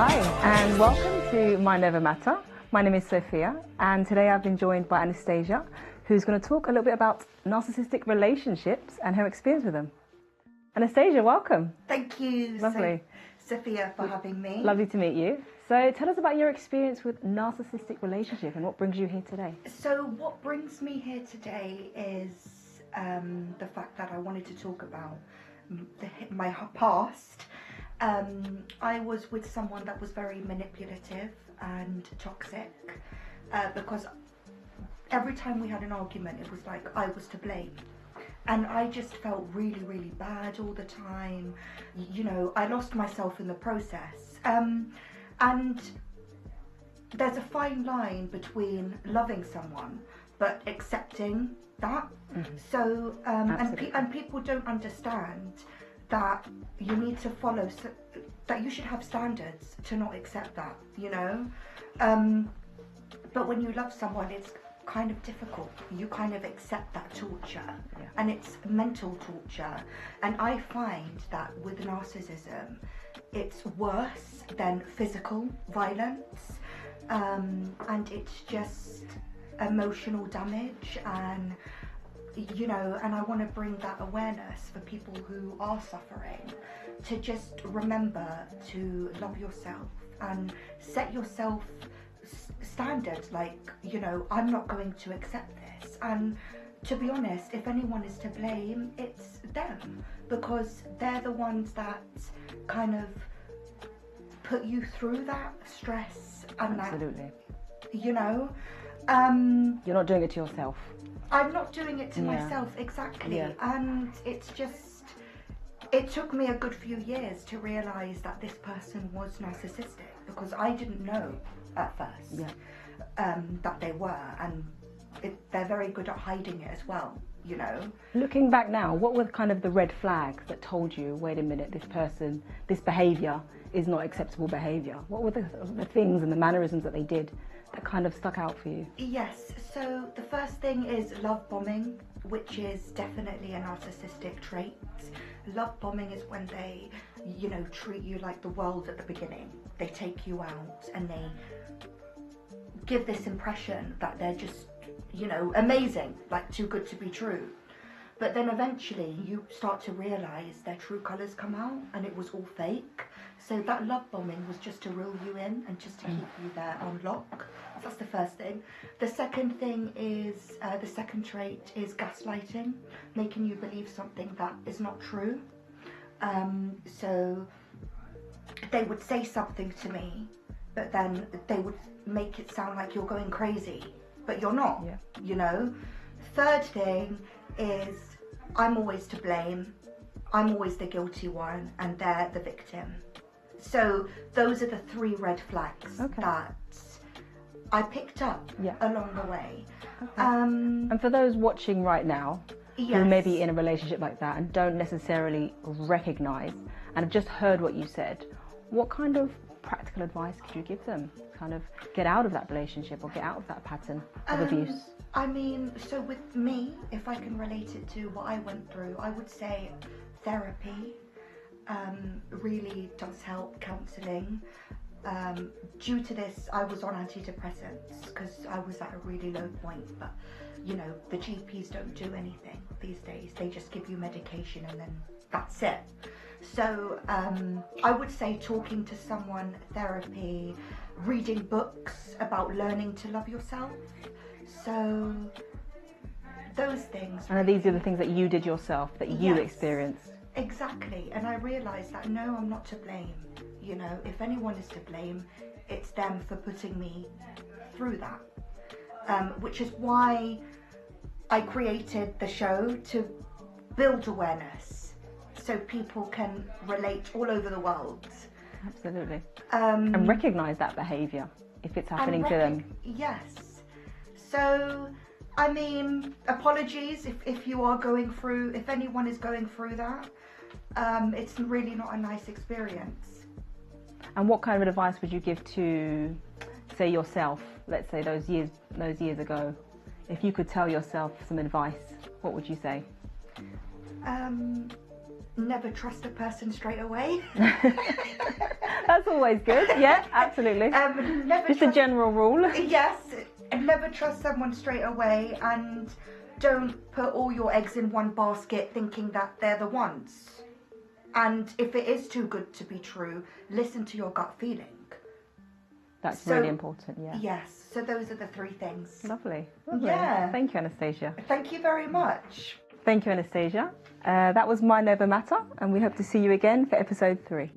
Hi, and welcome to Mind Over Matter. My name is Sophia, and today I've been joined by Anastasia, who's going to talk a little bit about narcissistic relationships and her experience with them. Anastasia, welcome. Thank you, Lovely. Sophia, for having me. Lovely to meet you. So tell us about your experience with narcissistic relationship and what brings you here today. So what brings me here today is the fact that I wanted to talk about my past. I was with someone that was very manipulative and toxic because every time we had an argument, it was like I was to blame. And I just felt really, really bad all the time. You know, I lost myself in the process. And there's a fine line between loving someone but accepting that. Mm-hmm. So, and people don't understand that you need to follow, that you should have standards to not accept that, you know. But when you love someone, it's kind of difficult. You kind of accept that torture, and it's mental torture. And I find that with narcissism, it's worse than physical violence, and it's just emotional damage. And you know, and I want to bring that awareness for people who are suffering, to just remember to love yourself and set yourself standards, like, you know, I'm not going to accept this. And to be honest, if anyone is to blame, it's them, because they're the ones that kind of put you through that stress and Absolutely. that, you know. You're not doing it to yourself. I'm not doing it to myself, exactly. And it's just, it took me a good few years to realise that this person was narcissistic, because I didn't know at first that they were, and they're very good at hiding it as well, you know. Looking back now, what were kind of the red flags that told you, wait a minute, this person, this behaviour is not acceptable behaviour? What were the things and the mannerisms that they did that kind of stuck out for you? Yes, so the first thing is love bombing, which is definitely a narcissistic trait. Love bombing is when they, you know, treat you like the world at the beginning. They take you out and they give this impression that they're just, you know, amazing, like too good to be true. But then eventually you start to realise their true colours come out, and it was all fake. So that love bombing was just to reel you in and just to keep you there on lock. That's the first thing. The second thing is, the second trait is gaslighting, making you believe something that is not true. So they would say something to me, but then they would make it sound like you're going crazy, but you're not, you know. Third thing is, I'm always to blame. I'm always the guilty one, and they're the victim. So those are the three red flags that I picked up along the way. And for those watching right now, who may be in a relationship like that and don't necessarily recognise and have just heard what you said, what kind of practical advice could you give them to kind of get out of that relationship or get out of that pattern of abuse? I mean, so with me, if I can relate it to what I went through, I would say therapy really does help, counselling. Due to this, I was on antidepressants because I was at a really low point, but you know, the GPs don't do anything these days. They just give you medication and then that's it. So I would say talking to someone, therapy, reading books about learning to love yourself. So those things. And these are the things that you did yourself, that you experienced. Exactly. And I realised that no, I'm not to blame. You know, if anyone is to blame, it's them for putting me through that. Which is why I created the show, to build awareness so people can relate all over the world. Absolutely. And recognise that behaviour if it's happening to them. Yes. So, I mean, apologies if you are going through, if anyone is going through that. It's really not a nice experience. And what kind of advice would you give to, say, yourself, let's say those years ago? If you could tell yourself some advice, what would you say? Never trust a person straight away. That's always good. Yeah, absolutely. Just a general rule. Yes, and never trust someone straight away, and don't put all your eggs in one basket thinking that they're the ones. And if it is too good to be true, listen to your gut feeling. That's really important, yeah. Yes, so those are the 3 things. Lovely. Yeah. Thank you, Anastasia. Thank you very much. Thank you, Anastasia. That was Mind Over Matter, and we hope to see you again for episode 3.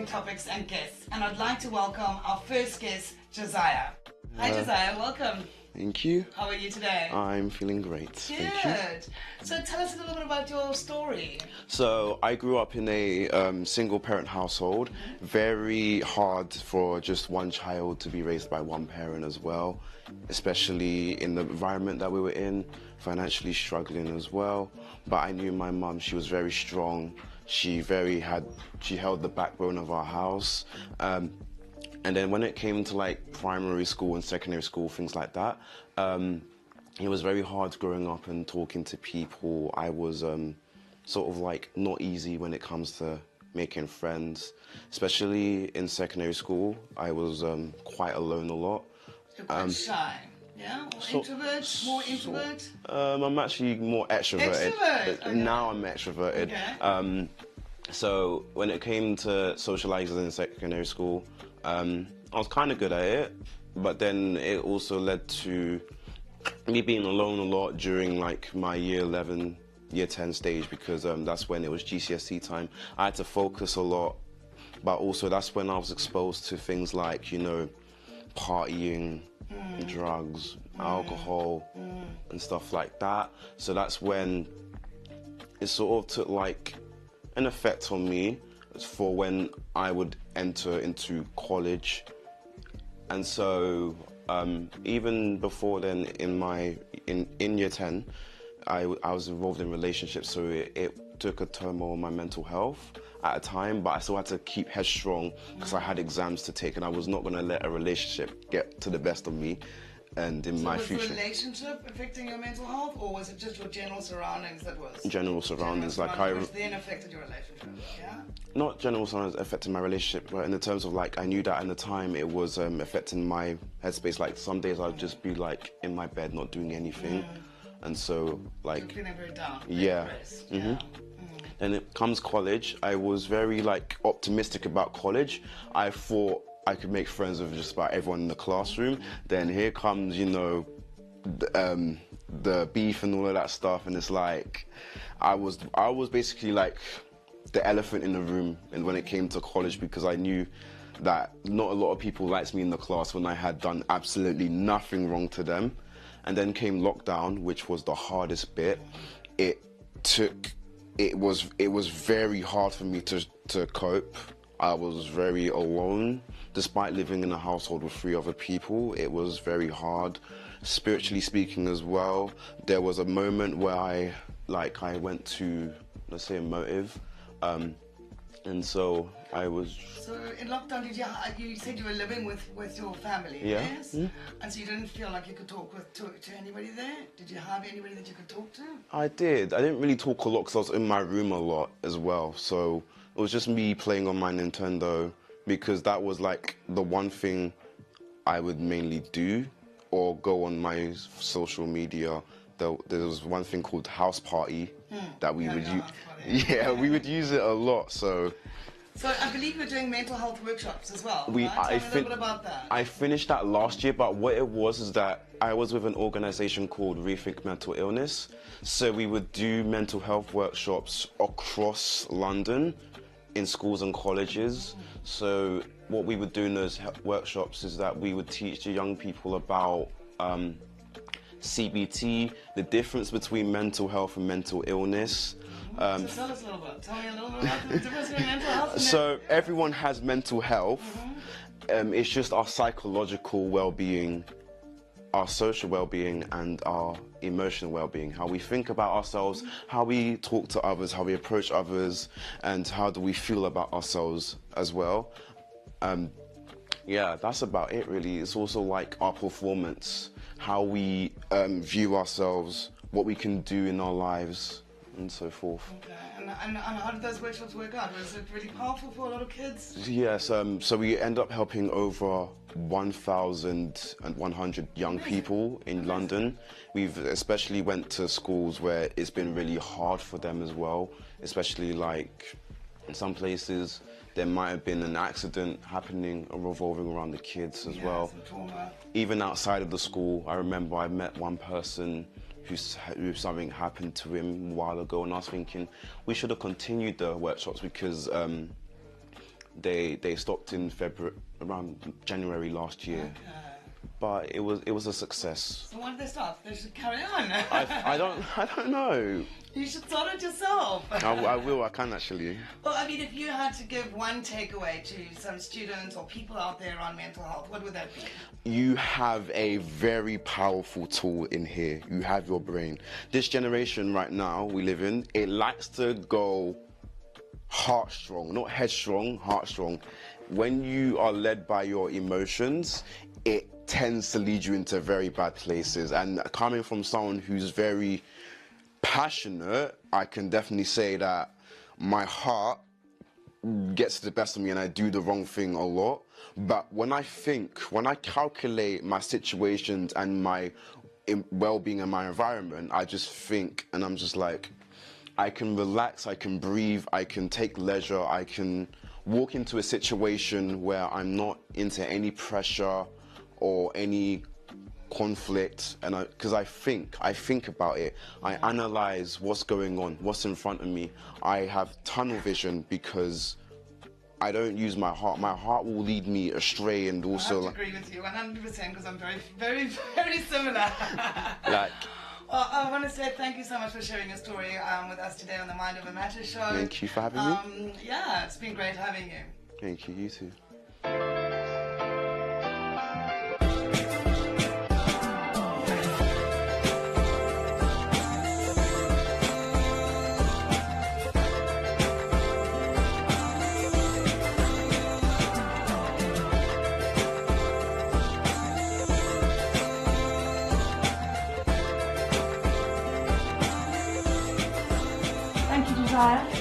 Topics and guests, and I'd like to welcome our first guest, Josiah. Hi Josiah, welcome. Thank you. How are you today? I'm feeling great. Good. Thank you. So tell us a little bit about your story. So I grew up in a single parent household. Very hard for just one child to be raised by one parent as well, especially in the environment that we were in, financially struggling as well. But I knew my mum, she was very strong. She held the backbone of our house. And then when it came to like primary school and secondary school, things like that, it was very hard growing up and talking to people. I was sort of like not easy when it comes to making friends, especially in secondary school. I was quite alone a lot. You're quite shy. Yeah? More introvert? I'm actually more extroverted. Okay. Now I'm extroverted. Okay. So when it came to socializing in secondary school, I was kind of good at it, but then it also led to me being alone a lot during like my year 11, year 10 stage, because that's when it was GCSE time. I had to focus a lot, but also that's when I was exposed to things like, you know, partying, drugs, alcohol, and stuff like that. So that's when it sort of took like an effect on me for when I would enter into college. And so even before then, in year 10, I was involved in relationships, so it took a turmoil on my mental health at a time, but I still had to keep headstrong because I had exams to take, and I was not going to let a relationship get to the best of me and in my future. Was the relationship affecting your mental health, or was it just your general surroundings that was? General surroundings, which then affected your relationship, yeah? Not general surroundings affecting my relationship, but in the terms of like, I knew that in the time it was affecting my headspace. Like some days I'd just be like in my bed not doing anything, and so like. You're feeling very down. Yeah. Then it comes college. I was very like optimistic about college. I thought I could make friends with just about everyone in the classroom. Then here comes, you know, the beef and all of that stuff, and it's like I was basically like the elephant in the room, and when it came to college, because I knew that not a lot of people liked me in the class when I had done absolutely nothing wrong to them. And then came lockdown, which was the hardest bit. It was very hard for me to cope. I was very alone, despite living in a household with 3 other people. It was very hard, spiritually speaking as well. There was a moment where I went to, let's say, a motive, and so I was. So in lockdown, you said you were living with your family, yeah. Yes? And so you didn't feel like you could talk to anybody there? Did you have anybody that you could talk to? I did. I didn't really talk a lot because I was in my room a lot as well. So it was just me playing on my Nintendo, because that was like the one thing I would mainly do, or go on my social media. There was one thing called House Party that we would use. Yeah, we would use it a lot. So I believe you're doing mental health workshops as well. Tell me a little bit about that. I finished that last year, but what it was is that I was with an organisation called Rethink Mental Illness. So we would do mental health workshops across London in schools and colleges. So what we would do in those workshops is that we would teach the young people about CBT, the difference between mental health and mental illness. So tell us a little bit. Tell me a little bit about the difference between mental health and So everyone has mental health. It's just our psychological well-being, our social well-being, and our emotional well-being. How we think about ourselves, how we talk to others, how we approach others, and how do we feel about ourselves as well. Yeah, that's about it really. It's also like our performance, how we view ourselves, what we can do in our lives, and so forth. Okay. And how did those workshops work out? Was it really powerful for a lot of kids? Yes, so we end up helping over 1,100 young people in London. We've especially went to schools where it's been really hard for them as well, especially like in some places there might have been an accident happening or revolving around the kids as well. Some trauma. Even outside of the school, I remember I met one person who something happened to him a while ago, and I was thinking we should have continued the workshops because they stopped in February, around January last year. Okay. But it was a success. So why did they stop? They should carry on. I don't know. You should start it yourself. I will. I can actually. Well, I mean, if you had to give one takeaway to some students or people out there on mental health, what would that be? You have a very powerful tool in here. You have your brain. This generation right now we live in, it likes to go heartstrong, not headstrong, heartstrong. When you are led by your emotions, it tends to lead you into very bad places. And coming from someone who's very passionate, I can definitely say that my heart gets the best of me and I do the wrong thing a lot. But when I calculate my situations and my well-being and my environment, I just think, and I'm just like, I can relax, I can breathe, I can take leisure, I can walk into a situation where I'm not into any pressure or any conflict, and because I think about it, I analyze what's going on, what's in front of me. I have tunnel vision because I don't use my heart. My heart will lead me astray, and also I have to agree with you 100% because I'm very, very, very similar. like. Well, I want to say thank you so much for sharing your story with us today on the Mind Over Matter show. Thank you for having me. Yeah, it's been great having you. Thank you. You too.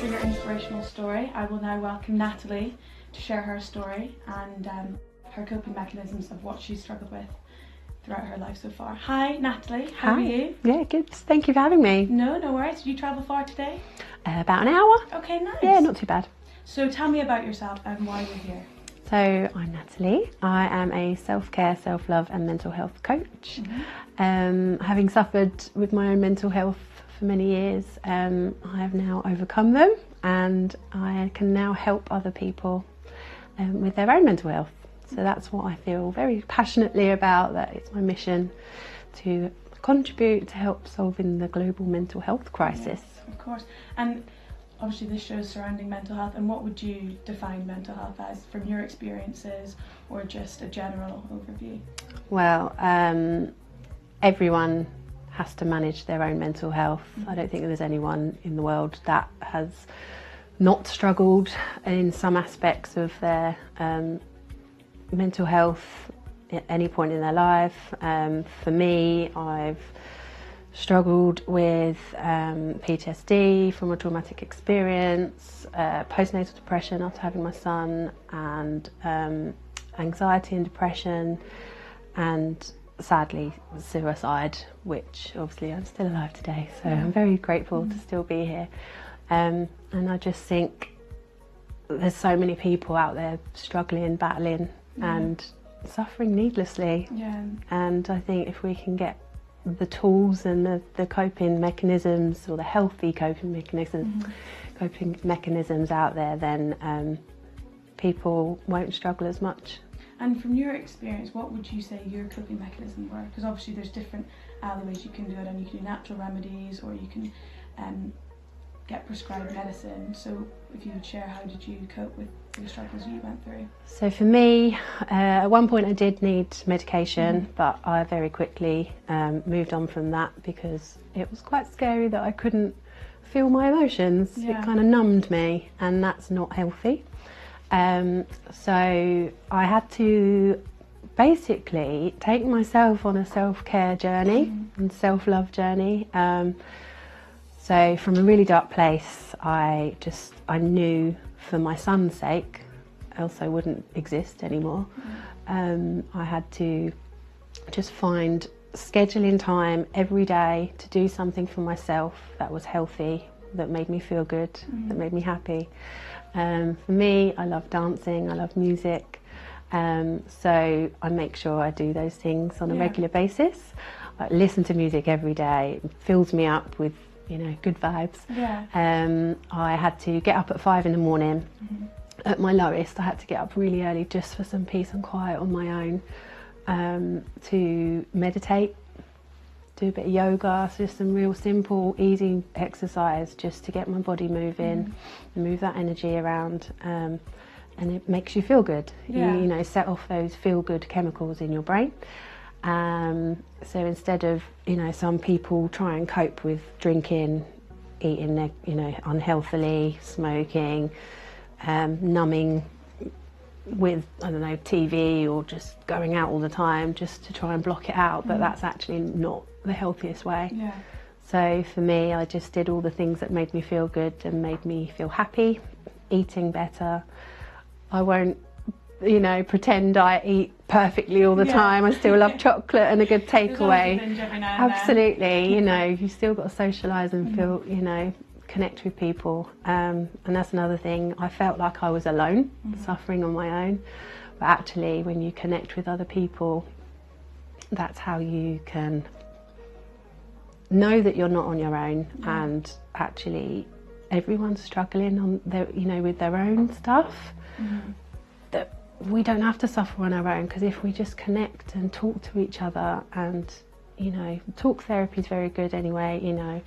For your inspirational story. I will now welcome Natalie to share her story and her coping mechanisms of what she's struggled with throughout her life so far. Hi Natalie, how are you? Yeah, good. Thank you for having me. No worries. Did you travel far today? About an hour. Okay, nice. Yeah, not too bad. So tell me about yourself and why you're here. So I'm Natalie. I am a self-care, self-love and mental health coach. Having suffered with my own mental health for many years, I have now overcome them and I can now help other people with their own mental health. So that's what I feel very passionately about, that it's my mission to contribute to help solving the global mental health crisis. Yes, of course. And obviously this show is surrounding mental health, and what would you define mental health as from your experiences or just a general overview? Well, everyone has to manage their own mental health. I don't think there's anyone in the world that has not struggled in some aspects of their mental health at any point in their life. For me, I've struggled with PTSD from a traumatic experience, postnatal depression after having my son, and anxiety and depression, and sadly suicide, which obviously I'm still alive today, so I'm very grateful to still be here. And I just think there's so many people out there struggling, battling and suffering needlessly. And I think if we can get the tools and the coping mechanisms, or the healthy coping mechanisms out there, then people won't struggle as much. And from your experience, what would you say your coping mechanisms were? Because obviously there's different alleyways you can do it, and you can do natural remedies, or you can get prescribed medicine. So if you would share, how did you cope with the struggles you went through? So for me, at one point I did need medication, but I very quickly moved on from that because it was quite scary that I couldn't feel my emotions. Yeah. It kind of numbed me, and that's not healthy. So I had to basically take myself on a self-care journey and self-love journey. So from a really dark place, I knew for my son's sake, else I wouldn't exist anymore. I had to just find scheduling time every day to do something for myself that was healthy, that made me feel good, that made me happy. For me, I love dancing, I love music, so I make sure I do those things on a regular basis. I listen to music every day, it fills me up with, you know, good vibes. I had to get up at 5 in the morning. At my lowest, I had to get up really early just for some peace and quiet on my own, to meditate, do a bit of yoga, so just some real simple, easy exercise just to get my body moving, move that energy around, and it makes you feel good. You know, set off those feel-good chemicals in your brain. So instead of, you know, some people try and cope with drinking, eating, you know, unhealthily, smoking, numbing with, I don't know, TV, or just going out all the time just to try and block it out, but that's actually not the healthiest way. So for me, I just did all the things that made me feel good and made me feel happy, eating better. I won't, you know, pretend I eat perfectly all the time. I still love chocolate and a good takeaway. Absolutely, you know, you've still got to socialise and feel, you know, connect with people. And that's another thing. I felt like I was alone, suffering on my own. But actually, when you connect with other people, that's how you can know that you're not on your own. And actually, everyone's struggling on their, you know, with their own stuff. That we don't have to suffer on our own, because if we just connect and talk to each other, and, you know, talk therapy is very good anyway, you know,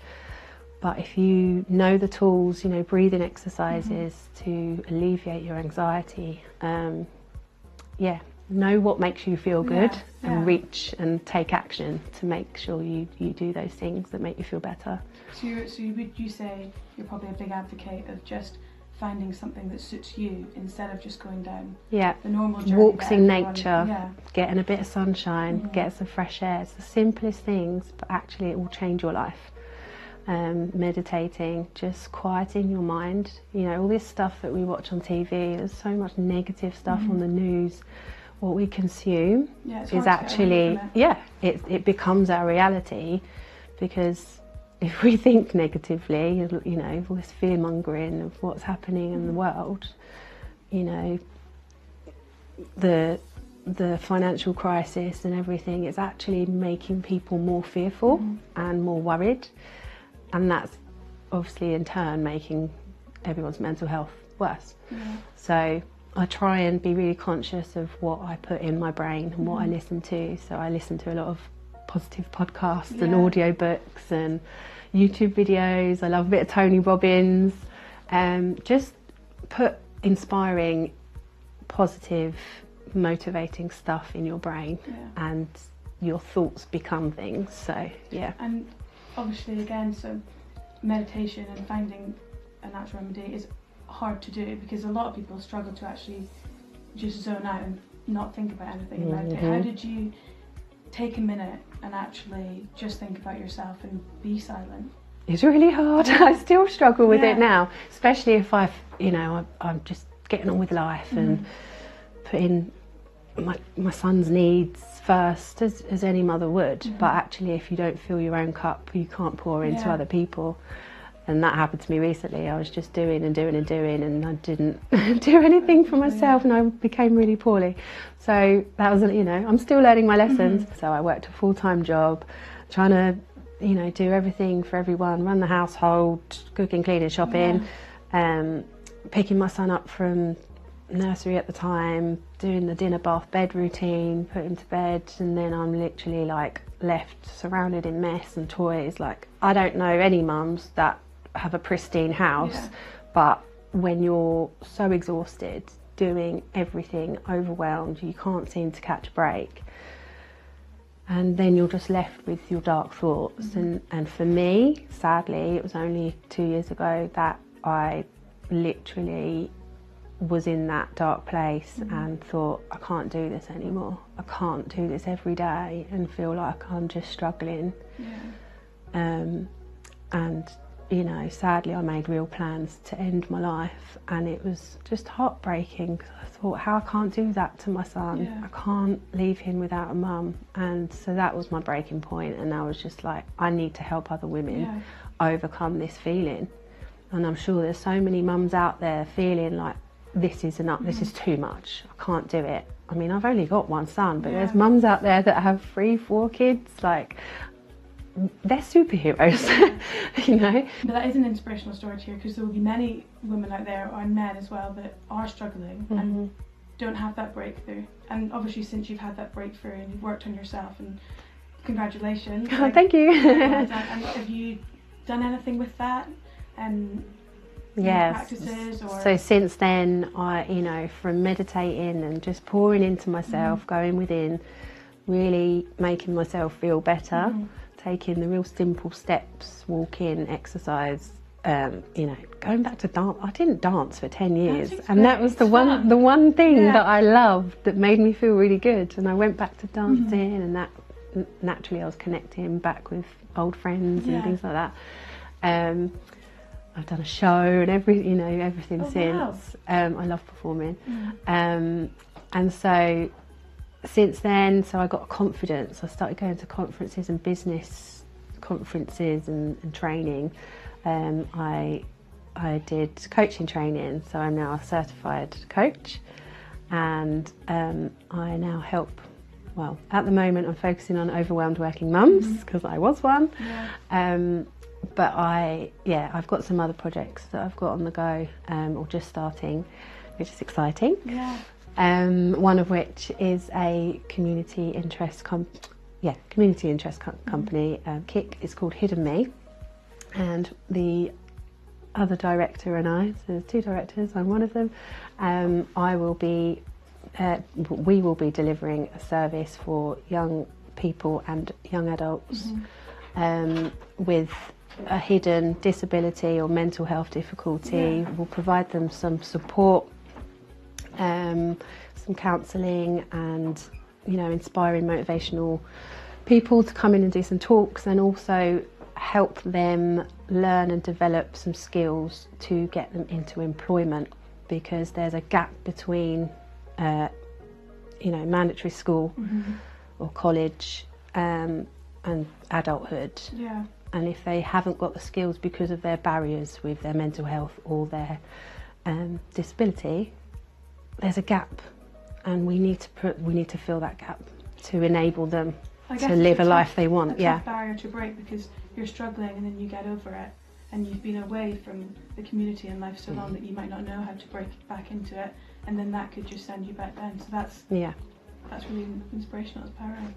but if you know the tools, you know, breathing exercises to alleviate your anxiety, know what makes you feel good, and reach and take action to make sure you do those things that make you feel better. So would you say you're probably a big advocate of just finding something that suits you instead of just going down the normal journey? Walks in nature, getting a bit of sunshine, get some fresh air. It's the simplest things, but actually it will change your life. Meditating, just quieting your mind. You know, all this stuff that we watch on TV, there's so much negative stuff on the news. What we consume is actually, it becomes our reality, because if we think negatively, you know, all this fear mongering of what's happening in the world, you know, the financial crisis and everything is actually making people more fearful and more worried, and that's obviously in turn making everyone's mental health worse. So I try and be really conscious of what I put in my brain and what I listen to. So I listen to a lot of positive podcasts and audio books and YouTube videos. I love a bit of Tony Robbins. Just put inspiring, positive, motivating stuff in your brain, and your thoughts become things. So and obviously again, so meditation and finding a natural remedy is hard to do, because a lot of people struggle to actually just zone out and not think about anything and meditate. How did you take a minute and actually just think about yourself and be silent? It's really hard. I still struggle with it now, especially if I'm just getting on with life and putting my son's needs first, as any mother would. But actually, if you don't fill your own cup, you can't pour into other people. And that happened to me recently. I was just doing and doing and doing, and I didn't do anything for myself, and I became really poorly. So that was, you know, I'm still learning my lessons. So I worked a full-time job, trying to, you know, do everything for everyone, run the household, cooking, cleaning, shopping, picking my son up from nursery at the time, doing the dinner, bath, bed routine, put him to bed, and then I'm literally like left surrounded in mess and toys. Like, I don't know any mums that have a pristine house, but when you're so exhausted, doing everything, overwhelmed, you can't seem to catch a break, and then you're just left with your dark thoughts. And for me, sadly, it was only 2 years ago that I literally was in that dark place and thought, I can't do this anymore. I can't do this every day and feel like I'm just struggling. And you know, sadly, I made real plans to end my life, and it was just heartbreaking because I thought, how I can't do that to my son. I can't leave him without a mum. And so that was my breaking point, and I was just like, I need to help other women overcome this feeling. And I'm sure there's so many mums out there feeling like, this is enough, this is too much, I can't do it. I mean, I've only got one son, but there's mums out there that have 3, 4 kids, like, they're superheroes, you know. But that is an inspirational story to hear, because there will be many women out there, or men as well, that are struggling and don't have that breakthrough. And obviously, since you've had that breakthrough and you've worked on yourself, and congratulations. Oh, thank you. And have you done anything with that? And practices, or? So since then, I, you know, from meditating and just pouring into myself, going within, really making myself feel better, taking the real simple steps, walking, exercise, you know, going back to dance. I didn't dance for 10 years, and that was the one thing that I loved that made me feel really good. And I went back to dancing, and that naturally I was connecting back with old friends and things like that. I've done a show and everything since. I love performing, and so since then, so I got confidence. I started going to conferences and business conferences and training. I did coaching training, so I'm now a certified coach, and I now help. Well, at the moment, I'm focusing on overwhelmed working mums because I was one. But I've got some other projects that I've got on the go, or just starting, which is exciting. One of which is a community interest company. KIC is called Hidden Me, and the other director and I, so there's 2 directors, I'm one of them. We will be delivering a service for young people and young adults with a hidden disability or mental health difficulty. We'll provide them some support, some counselling, and, you know, inspiring motivational people to come in and do some talks, and also help them learn and develop some skills to get them into employment, because there's a gap between mandatory school or college and adulthood. And if they haven't got the skills because of their barriers with their mental health or their disability, there's a gap, and we need to fill that gap to enable them to live a life they want. It's a tough barrier to break, because you're struggling and then you get over it, and you've been away from the community and life so long that you might not know how to break back into it, and then that could just send you back down. So that's really inspirational. It's empowering.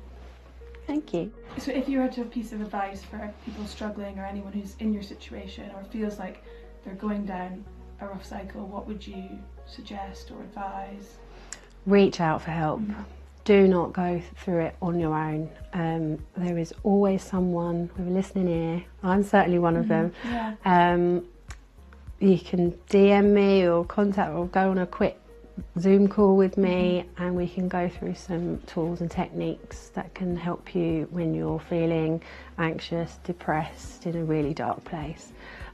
Thank you. So if you had to have a piece of advice for people struggling, or anyone who's in your situation or feels like they're going down a rough cycle, what would you suggest or advise? Reach out for help. Do not go through it on your own. There is always someone with a listening ear. I'm certainly one of them. You can DM me or contact or go on a quick Zoom call with me, and we can go through some tools and techniques that can help you when you're feeling anxious, depressed, in a really dark place.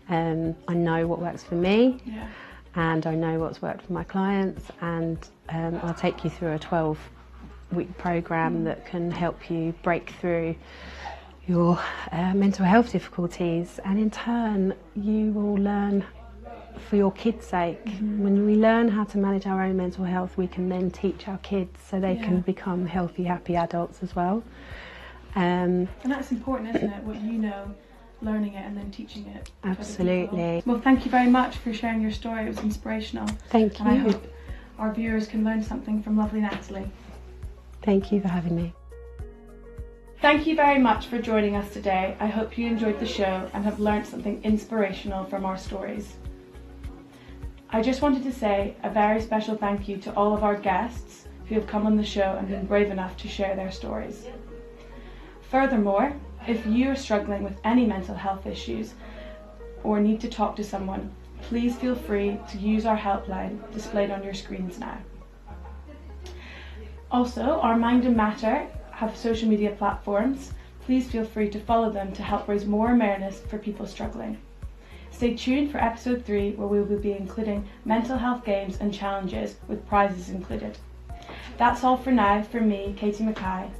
I know what works for me, and I know what's worked for my clients, and I'll take you through a 12-week program that can help you break through your mental health difficulties, and in turn you will learn for your kids' sake. When we learn how to manage our own mental health, we can then teach our kids so they can become healthy, happy adults as well. And that's important, isn't it? What you know, learning it and then teaching it. Absolutely. Well, thank you very much for sharing your story. It was inspirational. Thank you. And our viewers can learn something from lovely Natalie. Thank you for having me. Thank you very much for joining us today. I hope you enjoyed the show and have learned something inspirational from our stories. I just wanted to say a very special thank you to all of our guests who have come on the show and been brave enough to share their stories. Furthermore, if you are struggling with any mental health issues or need to talk to someone, please feel free to use our helpline displayed on your screens now. Also, our Mind and Matter have social media platforms. Please feel free to follow them to help raise more awareness for people struggling. Stay tuned for episode 3, where we will be including mental health games and challenges with prizes included. That's all for now from me, Katie Mackay.